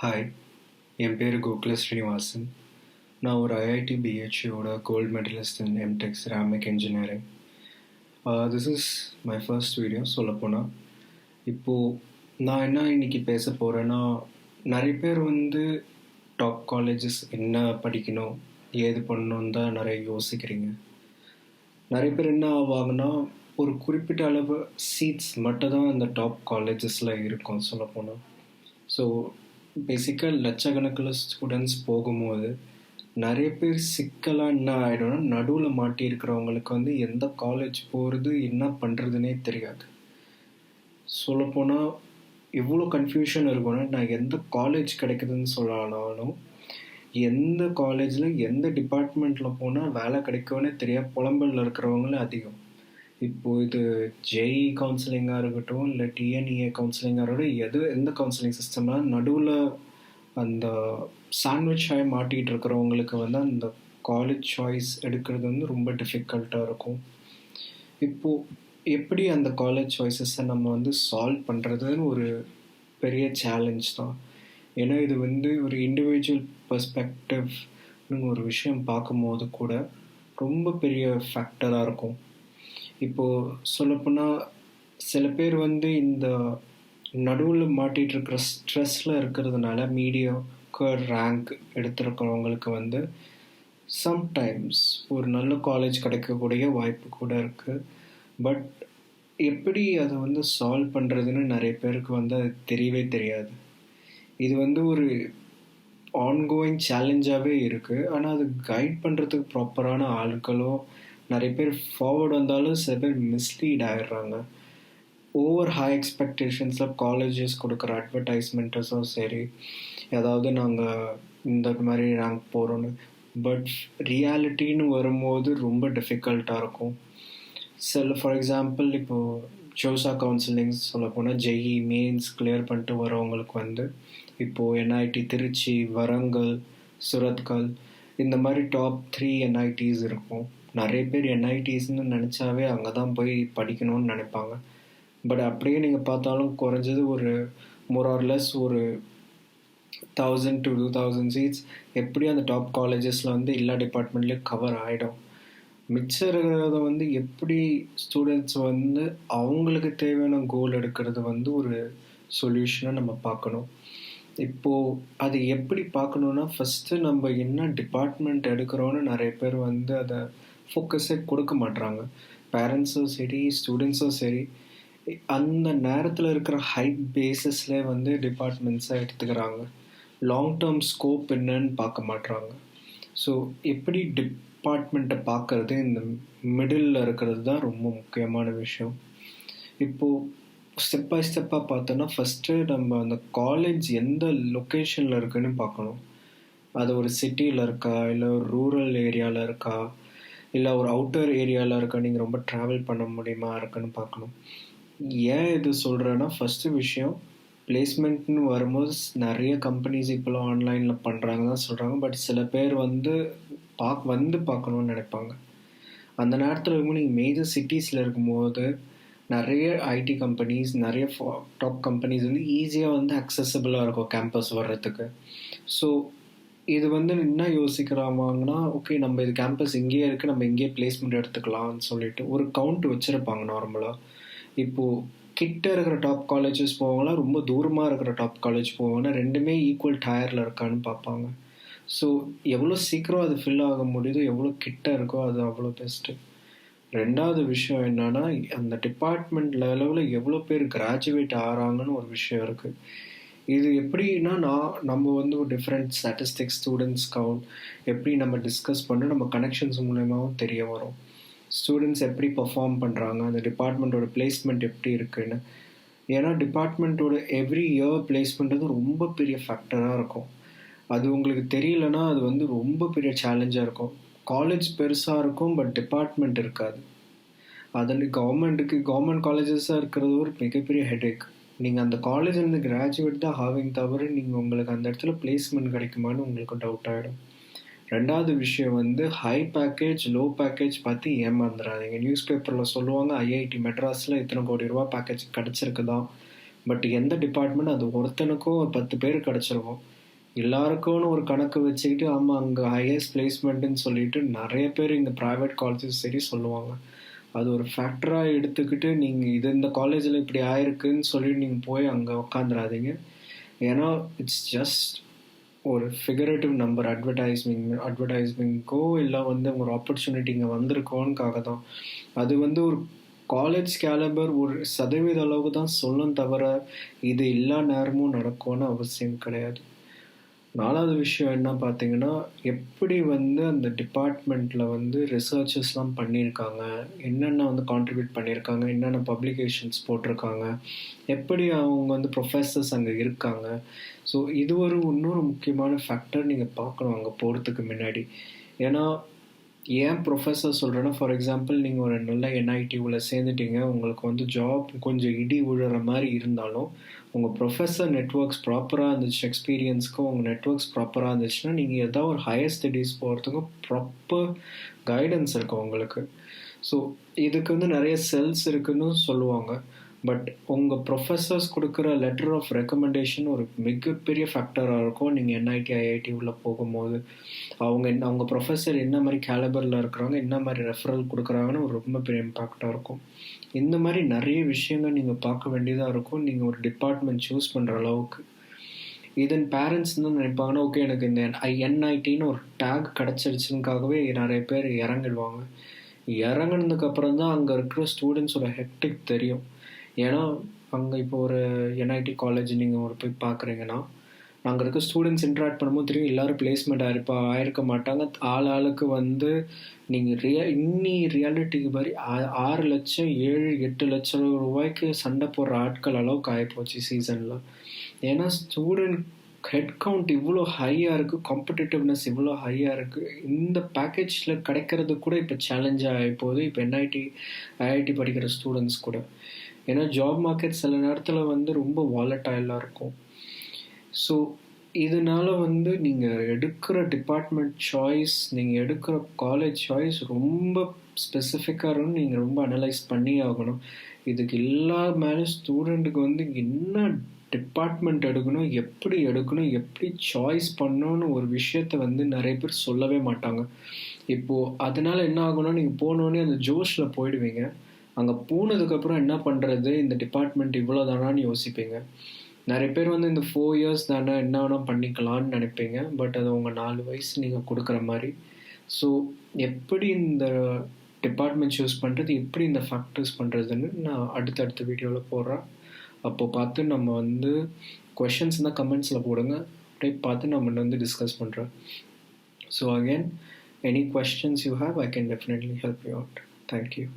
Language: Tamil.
ஹாய், என் பேர் கோகுல ஸ்ரீனிவாசன். நான் ஒரு ஐஐடி பிஹெச்யோட gold medallist in MTech ceramic engineering. This is my first video. சொல்லப்போனால் இப்போது நான் என்ன இன்னைக்கு பேச போகிறேன்னா, நிறைய பேர் டாப் காலேஜஸ் என்ன படிக்கணும் ஏது பண்ணணுன்னு தான் நிறைய யோசிக்கிறீங்க. நிறைய பேர் என்ன ஆவாங்கன்னா, ஒரு குறிப்பிட்ட அளவு சீட்ஸ் மட்டும் தான் அந்த டாப் காலேஜஸில் இருக்கும் சொல்லப்போனால். ஸோ பேசிக்காக லட்சக்கணக்கில் ஸ்டூடெண்ட்ஸ் போகும்போது நிறைய பேர் சிக்கலாக என்ன ஆகிடும்னா, நடுவில் மாட்டியிருக்கிறவங்களுக்கு எந்த காலேஜ் போகிறது என்ன பண்ணுறதுனே தெரியாது. சொல்லப்போனால் எவ்வளோ கன்ஃபியூஷன் இருக்கும்னா, நான் எந்த காலேஜ் கிடைக்குதுன்னு சொல்லலாலும் எந்த காலேஜில் எந்த டிபார்ட்மெண்ட்டில் போனால் வேலை கிடைக்கும்னே தெரியாது புலம்பலில் இருக்கிறவங்களே அதிகம். இப்போது இது ஜேஇ கவுன்சிலிங்காக இருக்கட்டும், இல்லை டிஎன்இஏ கவுன்சிலிங்காக இருக்கட்டும், எந்த கவுன்சிலிங் சிஸ்டம்னால் நடுவில் அந்த சாண்ட்விச் ஆகி மாட்டிகிட்டு இருக்கிறவங்களுக்கு அந்த காலேஜ் சாய்ஸ் எடுக்கிறது ரொம்ப டிஃபிகல்ட்டாக இருக்கும். இப்போது எப்படி அந்த காலேஜ் சாய்ஸஸை நம்ம சால்வ் பண்ணுறதுன்னு ஒரு பெரிய சேலஞ்ச் தான். ஏன்னா இது ஒரு இண்டிவிஜுவல் பெர்ஸ்பெக்டிவ்னு ஒரு விஷயம் பார்க்கும்போது கூட ரொம்ப பெரிய ஃபேக்டராக இருக்கும். இப்போது சொல்லப்போனால் சில பேர் இந்த நடுவில் மாட்டிகிட்டு இருக்கிற ஸ்ட்ரெஸ்ஸில் இருக்கிறதுனால மீடியாக்கர் ரேங்க் எடுத்துருக்கிறவங்களுக்கு சம்டைம்ஸ் ஒரு நல்ல காலேஜ் கிடைக்கக்கூடிய வாய்ப்பு கூட இருக்குது. பட் எப்படி அதை சால்வ் பண்ணுறதுன்னு நிறைய பேருக்கு அது தெரியவே தெரியாது. இது ஒரு ஆன்கோயிங் சேலஞ்சாகவே இருக்குது. ஆனால் அது கைட் பண்ணுறதுக்கு ப்ராப்பரான ஆட்களோ நிறைய பேர் ஃபார்வர்டு வந்தாலும் சில பேர் மிஸ்லீட் ஆகிடுறாங்க. ஓவர் ஹை எக்ஸ்பெக்டேஷன்ஸில் காலேஜஸ் கொடுக்குற அட்வர்டைஸ்மெண்ட்ஸும் சரி, ஏதாவது நாங்கள் இந்த மாதிரி ரேங்க் போகிறோன்னு, பட் ரியாலிட்டின்னு வரும்போது ரொம்ப டிஃபிகல்ட்டாக இருக்கும். ஃபார் எக்ஸாம்பிள் இப்போது ஜோசா கவுன்சிலிங்ஸ் சொல்ல போனால் ஜெஇ மெயின்ஸ் கிளியர் பண்ணிட்டு வரவங்களுக்கு இப்போது என்ஐடி திருச்சி, வரங்கல், சுரத்கல் இந்த மாதிரி டாப் 3 என்ஐடிஸ் இருக்கும். நிறைய பேர் என்ஐடிஸ்ன்னு நினச்சாவே அங்கே தான் போய் படிக்கணும்னு நினைப்பாங்க. பட் அப்படியே நீங்கள் பார்த்தாலும் குறைஞ்சது ஒரு மோர் ஆர் லெஸ் ஒரு 1000 to 2000 சீட்ஸ் எப்படி அந்த டாப் காலேஜஸில் எல்லா டிபார்ட்மெண்ட்லேயும் கவர் ஆகிடும். மிச்சம் இருக்கிறத எப்படி ஸ்டூடெண்ட்ஸ் அவங்களுக்கு தேவையான கோல் எடுக்கிறது ஒரு சொல்யூஷனை நம்ம பார்க்கணும். இப்போது அது எப்படி பார்க்கணுன்னா, ஃபஸ்ட்டு நம்ம என்ன டிபார்ட்மெண்ட் எடுக்கிறோன்னு நிறைய பேர் அதை ஃபோக்கஸே கொடுக்க மாட்றாங்க. பேரண்ட்ஸும் சரி, ஸ்டூடெண்ட்ஸும் சரி, அந்த நேரத்தில் இருக்கிற ஹைப் பேஸஸ்லேயே டிபார்ட்மெண்ட்ஸை எடுத்துக்கிறாங்க. லாங் டேர்ம் ஸ்கோப் என்னன்னு பார்க்க மாட்றாங்க. ஸோ எப்படி டிபார்ட்மெண்ட்டை பார்க்குறது இந்த மிடில் இருக்கிறது தான் ரொம்ப முக்கியமான விஷயம். இப்போது ஸ்டெப் பை ஸ்டெப்பாக பார்த்தோன்னா, ஃபஸ்ட்டு நம்ம அந்த காலேஜ் எந்த லொக்கேஷனில் இருக்குதுன்னு பார்க்கணும். அது ஒரு சிட்டியில் இருக்கா, இல்லை ஒரு ரூரல் ஏரியாவில் இருக்கா, இல்லை ஒரு அவுட்டர் ஏரியாவில் இருக்கா, நீங்கள் ரொம்ப ட்ராவல் பண்ண முடியுமா இருக்குன்னு பார்க்கணும். ஏன் இது சொல்கிறேன்னா, ஃபஸ்ட்டு விஷயம் பிளேஸ்மெண்ட்னு வரும்போது நிறைய கம்பெனிஸ் இப்போலாம் ஆன்லைனில் பண்ணுறாங்க தான் சொல்கிறாங்க. பட் சில பேர் பார்க்கணுன்னு நினைப்பாங்க. அந்த நேரத்தில் இருக்கும்போது நீங்கள் மேஜர் சிட்டிஸில் இருக்கும்போது நிறைய ஐடி கம்பெனிஸ், நிறைய டாப் கம்பெனிஸ் ஈஸியாக அக்சசபிளாக இருக்கும் கேம்பஸ் வர்றதுக்கு. ஸோ இது என்ன யோசிக்கிறாங்கன்னா, ஓகே நம்ம இது கேம்பஸ் இங்கேயே இருக்குது, நம்ம இங்கேயே பிளேஸ்மெண்ட் எடுத்துக்கலாம்னு சொல்லிட்டு ஒரு கவுண்ட் வச்சுருப்பாங்க நார்மலாக. இப்போது கிட்ட இருக்கிற டாப் காலேஜஸ் போவாங்களா, ரொம்ப தூரமாக இருக்கிற டாப் காலேஜ் போவாங்கன்னா, ரெண்டுமே ஈக்குவல் டயரில் இருக்கான்னு பார்ப்பாங்க. ஸோ எவ்வளோ சீக்கிரம் அது ஃபில் ஆக முடியுதோ, எவ்வளோ கிட்ட இருக்கோ அது அவ்வளோ பெஸ்ட்டு. ரெண்டாவது விஷயம் என்னன்னா, அந்த டிபார்ட்மெண்ட் லெவலில் எவ்வளோ பேர் கிராஜுவேட் ஆகிறாங்கன்னு ஒரு விஷயம் இருக்குது. இது எப்படின்னா, நம்ம ஒரு டிஃப்ரெண்ட் ஸ்டாட்டிஸ்டிக்ஸ் ஸ்டூடெண்ட்ஸ் கவுண்ட் எப்படி நம்ம டிஸ்கஸ் பண்ணி நம்ம கனெக்ஷன்ஸ் மூலமாகவும் தெரிய வரும். ஸ்டூடெண்ட்ஸ் எப்படி பர்ஃபார்ம் பண்ணுறாங்க, அந்த டிபார்ட்மெண்ட்டோட பிளேஸ்மெண்ட் எப்படி இருக்குன்னு. ஏன்னா டிபார்ட்மெண்ட்டோட எவ்ரி இயர் பிளேஸ்மெண்ட் ரொம்ப பெரிய ஃபேக்டராக இருக்கும். அது உங்களுக்கு தெரியலன்னா அது ரொம்ப பெரிய சேலஞ்சாக இருக்கும். காலேஜ் பெருசாக இருக்கும், பட் டிபார்ட்மெண்ட் இருக்காது. அதில் கவர்மெண்ட் காலேஜஸாக இருக்கிறது ஒரு மிகப்பெரிய ஹெடேக். நீங்கள் அந்த காலேஜ்லேருந்து கிராஜுவேட் தான் ஆவிங்க தவிர நீங்கள் உங்களுக்கு அந்த இடத்துல பிளேஸ்மெண்ட் கிடைக்குமான்னு உங்களுக்கு டவுட் ஆகிடும். ரெண்டாவது விஷயம் ஹை பேக்கேஜ் லோ பேக்கேஜ் பார்த்து ஏமாந்துடாதீங்க. நியூஸ் பேப்பரில் சொல்லுவாங்க ஐஐடி மெட்ராஸில் இத்தனை கோடி ரூபா பேக்கேஜ் கிடச்சிருக்குதான், பட் எந்த டிபார்ட்மெண்ட் அது ஒருத்தனுக்கும் ஒரு 10 பேர் கிடச்சிருக்கும். எல்லாருக்கும்னு ஒரு கணக்கு வச்சுக்கிட்டு ஆமாம் அங்கே ஹையஸ்ட் பிளேஸ்மெண்ட்டுன்னு சொல்லிட்டு நிறைய பேர் இந்த ப்ரைவேட் காலேஜஸ் சரி சொல்லுவாங்க. அது ஒரு ஃபேக்டராக எடுத்துக்கிட்டு நீங்கள் இது இந்த காலேஜில் இப்படி ஆயிருக்குன்னு சொல்லிட்டு நீங்கள் போய் அங்கே உட்காந்துடாதீங்க. ஏன்னா இட்ஸ் ஜஸ்ட் ஒரு ஃபிகரேட்டிவ் நம்பர் அட்வர்டைஸ்மெண்ட்க்கோ இல்லை ஒரு ஆப்பர்ச்சுனிட்டி இங்கே வந்திருக்கோன்னுக்காக தான். அது ஒரு காலேஜ் கேலபர் ஒரு சதவீத அளவு தான் சொல்லும் தவிர இது எல்லா நேரமும் நடக்கும்னு அவசியம் கிடையாது. 4வது விஷயம் என்ன பார்த்தீங்கன்னா, எப்படி அந்த டிபார்ட்மெண்ட்டில் ரிசர்ச்சஸ்லாம் பண்ணியிருக்காங்க, என்னென்ன கான்ட்ரிபியூட் பண்ணியிருக்காங்க, என்னென்ன பப்ளிகேஷன்ஸ் போட்டிருக்காங்க, எப்படி அவங்க ப்ரொஃபஸர்ஸ் அங்கே இருக்காங்க. ஸோ இது இன்னொரு முக்கியமான ஃபேக்டர் நீங்கள் பார்க்கணும் அங்கே போகிறதுக்கு முன்னாடி. ஏன்னா ஏன் ப்ரொஃபஸர் சொல்கிறேன்னா, ஃபார் எக்ஸாம்பிள் நீங்கள் ஒரு நல்ல என்ஐடியூவில் சேர்ந்துட்டீங்க, உங்களுக்கு ஜாப் கொஞ்சம் இடி விழுற மாதிரி இருந்தாலும் உங்கள் ப்ரொஃபஸர் நெட்ஒர்க்ஸ் ப்ராப்பராக இருந்துச்சு, எக்ஸ்பீரியன்ஸ்க்கும் உங்கள் நெட்ஒர்க்ஸ் ப்ராப்பராக இருந்துச்சுன்னா நீங்கள் ஏதாவது ஒரு ஹையர் ஸ்டடீஸ் போகிறதுக்கும் ப்ராப்பர் கைடன்ஸ் இருக்கும் உங்களுக்கு. ஸோ இதுக்கு நிறைய செல்ஸ் இருக்குன்னு சொல்லுவாங்க. பட் உங்கள் ப்ரொஃபஸர்ஸ் கொடுக்குற லெட்டர் ஆஃப் ரெக்கமெண்டேஷன் ஒரு மிகப்பெரிய ஃபேக்டராக இருக்கும். நீங்கள் என்ஐடி ஐஐடி உள்ளே போகும்போது அவங்க ப்ரொஃபஸர் என்ன மாதிரி கேலபரில் இருக்கிறாங்க, என்ன மாதிரி ரெஃபரல் கொடுக்குறாங்கன்னு ஒரு ரொம்ப பெரிய இம்பேக்டாக இருக்கும். இந்த மாதிரி நிறைய விஷயங்கள் நீங்கள் பார்க்க வேண்டியதாக இருக்கும் நீங்கள் ஒரு டிபார்ட்மெண்ட் சூஸ் பண்ணுற அளவுக்கு. இதன் பேரண்ட்ஸ் தான் நினைப்பாங்கன்னா, ஓகே எனக்கு இந்த என்ஐடின்னு ஒரு டேக் கிடச்சிருச்சுனுக்காகவே நிறைய பேர் இறங்கிடுவாங்க. இறங்கினதுக்கப்புறம் தான் அங்கே இருக்கிற ஸ்டூடெண்ட்ஸோட ஹெக்டிக் தெரியும். ஏன்னா அங்கே இப்போ ஒரு என்ஐடி காலேஜ் நீங்கள் போய் பார்க்குறீங்கன்னா, அங்கே இருக்க ஸ்டூடெண்ட்ஸ் இன்ட்ராக்ட் பண்ணும்போது தெரியும் எல்லோரும் பிளேஸ்மெண்ட் ஆயிருக்க மாட்டாங்க. ஆளுக்கு நீங்கள் ரியாலிட்டிக்கு மாதிரி 6 லட்சம் 7-8 லட்சம் ரூபாய்க்கு சண்டை போடுற ஆட்கள் அளவுக்கு ஆகிப்போச்சு சீசனில். ஏன்னா ஸ்டூடெண்ட் ஹெட் கவுண்ட் இவ்வளோ ஹையாக இருக்குது, காம்படிட்டிவ்னஸ் இவ்வளோ ஹையாக இருக்குது. இந்த பேக்கேஜில் கிடைக்கிறது கூட இப்போ சேலஞ்சாக ஆகிப்போகுது இப்போ ஐஐடி படிக்கிற ஸ்டூடெண்ட்ஸ் கூட. ஏன்னா ஜாப் மார்க்கெட் சில நேரத்தில் ரொம்ப வாலட்டைலாக இருக்கும். ஸோ இதனால் நீங்கள் எடுக்கிற டிபார்ட்மெண்ட் சாய்ஸ், நீங்கள் எடுக்கிற காலேஜ் சாய்ஸ் ரொம்ப ஸ்பெசிஃபிக்காக இருக்கும். நீங்கள் ரொம்ப அனலைஸ் பண்ணி ஆகணும். இதுக்கு எல்லா மேலே ஸ்டூடெண்ட்டுக்கு என்ன டிபார்ட்மெண்ட் எடுக்கணும், எப்படி சாய்ஸ் பண்ணணும்னு ஒரு விஷயத்த நிறைய பேர் சொல்லவே மாட்டாங்க. இப்போது அதனால் என்ன ஆகணும்னா, நீங்கள் போனோடனே அந்த ஜோஷில் போயிடுவீங்க. அங்கே போனதுக்கப்புறம் என்ன பண்ணுறது, இந்த டிபார்ட்மெண்ட் இவ்வளோ தானான்னு யோசிப்பீங்க. நிறைய பேர் இந்த 4 இயர்ஸ் தானே என்ன வேணால் பண்ணிக்கலான்னு நினைப்பீங்க. பட் அது உங்கள் 4 வயசு நீங்கள் கொடுக்குற மாதிரி. ஸோ எப்படி இந்த டிபார்ட்மெண்ட் சூஸ் பண்ணுறது, எப்படி இந்த ஃபேக்டர்ஸ் பண்ணுறதுன்னு நான் அடுத்தடுத்த வீடியோவில் போடுறேன். அப்போது பார்த்து நம்ம கொஷின்ஸ் இருந்தால் கமெண்ட்ஸில் போடுங்க, அப்படியே பார்த்து நம்ம டிஸ்கஸ் பண்ணுறேன். So again, any questions you have, I can definitely help you out. Thank you.